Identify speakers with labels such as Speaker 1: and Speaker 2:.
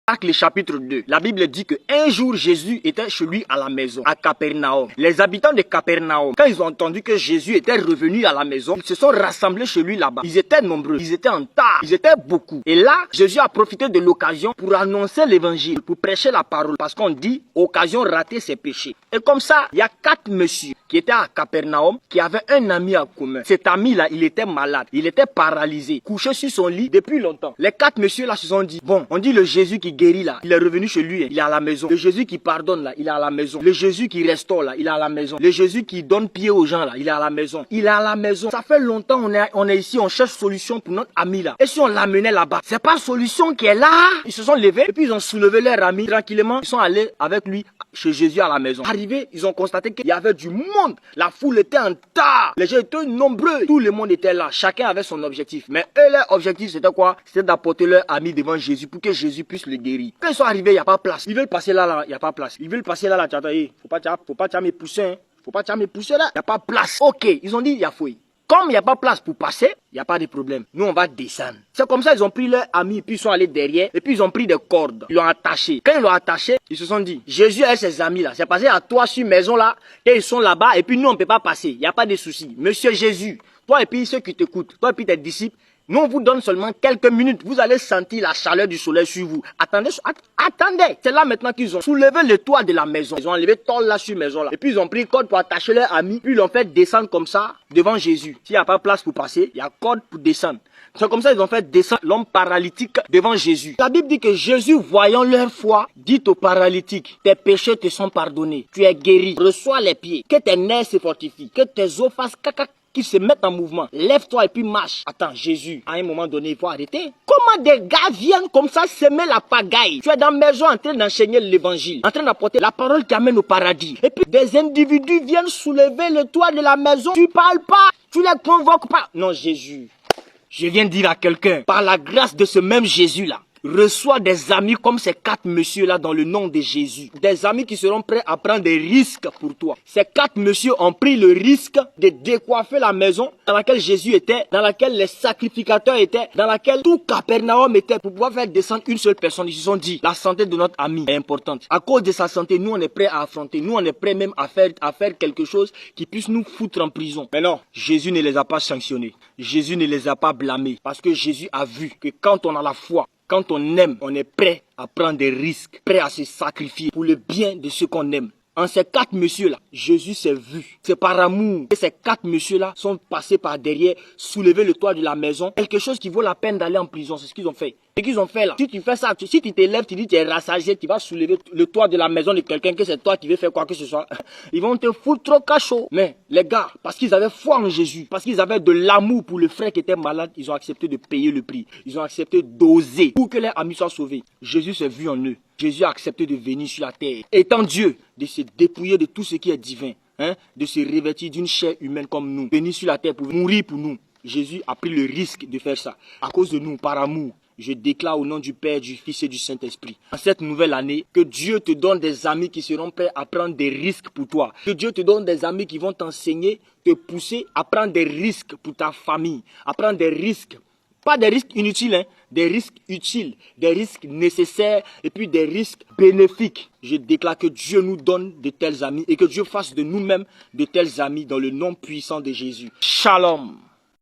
Speaker 1: Marc le chapitre 2, la Bible dit qu'un jour Jésus était chez lui à la maison, à Capernaum. Les habitants de Capernaum, quand ils ont entendu que Jésus était revenu à la maison, ils se sont rassemblés chez lui là-bas. Ils étaient nombreux, ils étaient en tas, ils étaient beaucoup. Et là, Jésus a profité de l'occasion pour annoncer l'évangile, pour prêcher la parole. Parce qu'on dit, occasion ratée, c'est péché. Et comme ça, il y a 4 messieurs qui étaient à Capernaum, qui avaient un ami en commun. Cet ami-là, il était malade, il était paralysé, couché sur son lit depuis longtemps. Les 4 messieurs-là se sont dit, bon, on dit le Jésus qui guérit là, il est revenu chez lui, il est à la maison. Le Jésus qui pardonne là, il est à la maison. Le Jésus qui restaure là, il est à la maison. Le Jésus qui donne pied aux gens là, il est à la maison. Il est à la maison. Ça fait longtemps on est ici, on cherche solution pour notre ami là. Et si on l'amenait là-bas, c'est pas solution qui est là. Ils se sont levés et puis ils ont soulevé leur ami tranquillement. Ils sont allés avec lui chez Jésus à la maison. Arrivés, ils ont constaté qu'il y avait du monde. La foule était en tas. Les gens étaient nombreux. Tout le monde était là. Chacun avait son objectif. Mais eux, leur objectif, c'était quoi? C'était d'apporter leur ami devant Jésus pour que Jésus puisse le guérir. Quand ils sont arrivés, il n'y a pas de place. Ils veulent passer là, il n'y a pas de place. Ils veulent passer là, faut pas me pousser, hein. Faut pas me pousser là. Il n'y a pas de place. Ok, ils ont dit, il y a fouille. Comme il n'y a pas de place pour passer, il n'y a pas de problème. Nous, on va descendre. C'est comme ça, ils ont pris leur ami, puis ils sont allés derrière, et puis ils ont pris des cordes. Ils l'ont attaché. Quand ils l'ont attaché, ils se sont dit, Jésus et ses amis là, c'est passé à toi sur maison là, et ils sont là-bas, et puis nous, on ne peut pas passer. Il n'y a pas de souci. Monsieur Jésus, toi et puis ceux qui t'écoutent, toi et puis tes disciples, nous, on vous donne seulement quelques minutes. Vous allez sentir la chaleur du soleil sur vous. Attendez. C'est là maintenant qu'ils ont soulevé le toit de la maison. Ils ont enlevé tout là sur maison là. Et puis ils ont pris corde pour attacher leur ami. Puis ils l'ont fait descendre comme ça devant Jésus. S'il n'y a pas de place pour passer, il y a corde pour descendre. C'est comme ça qu'ils ont fait descendre l'homme paralytique devant Jésus. La Bible dit que Jésus, voyant leur foi, dit au paralytique, tes péchés te sont pardonnés. Tu es guéri. Reçois les pieds. Que tes nerfs se fortifient. Que tes os fassent caca. Qui se mettent en mouvement. Lève-toi et puis marche. Attends, Jésus, à un moment donné, il faut arrêter. Comment des gars viennent comme ça semer la pagaille? Tu es dans la maison en train d'enseigner l'évangile, en train d'apporter la parole qui amène au paradis. Et puis des individus viennent soulever le toit de la maison. Tu parles pas, tu les convoques pas. Non, Jésus, je viens dire à quelqu'un, par la grâce de ce même Jésus-là, reçois des amis comme ces 4 messieurs-là dans le nom de Jésus. Des amis qui seront prêts à prendre des risques pour toi. Ces 4 messieurs ont pris le risque de décoiffer la maison dans laquelle Jésus était, dans laquelle les sacrificateurs étaient, dans laquelle tout Capernaum était pour pouvoir faire descendre une seule personne. Ils se sont dit, la santé de notre ami est importante. À cause de sa santé, nous on est prêts à affronter. Nous on est prêts même à faire quelque chose qui puisse nous foutre en prison. Mais non, Jésus ne les a pas sanctionnés. Jésus ne les a pas blâmés. Parce que Jésus a vu que quand on a la foi, quand on aime, on est prêt à prendre des risques, prêt à se sacrifier pour le bien de ceux qu'on aime. En ces 4 messieurs-là, Jésus s'est vu. C'est par amour que ces 4 messieurs-là sont passés par derrière, soulever le toit de la maison. Quelque chose qui vaut la peine d'aller en prison, c'est ce qu'ils ont fait. Ce qu'ils ont fait là, si tu fais ça, si tu t'élèves, tu dis tu es rassasié, tu vas soulever le toit de la maison de quelqu'un, que c'est toi qui veux faire quoi que ce soit, ils vont te foutre trop cachot. Mais les gars, parce qu'ils avaient foi en Jésus, parce qu'ils avaient de l'amour pour le frère qui était malade, ils ont accepté de payer le prix. Ils ont accepté d'oser pour que leurs amis soient sauvés. Jésus s'est vu en eux. Jésus a accepté de venir sur la terre, étant Dieu, de se dépouiller de tout ce qui est divin, de se revêtir d'une chair humaine comme nous, venir sur la terre pour mourir pour nous. Jésus a pris le risque de faire ça. À cause de nous, par amour, je déclare au nom du Père, du Fils et du Saint-Esprit, en cette nouvelle année, que Dieu te donne des amis qui seront prêts à prendre des risques pour toi. Que Dieu te donne des amis qui vont t'enseigner, te pousser à prendre des risques pour ta famille, à prendre des risques. Pas des risques inutiles, des risques utiles, des risques nécessaires et puis des risques bénéfiques. Je déclare que Dieu nous donne de tels amis et que Dieu fasse de nous-mêmes de tels amis dans le nom puissant de Jésus. Shalom.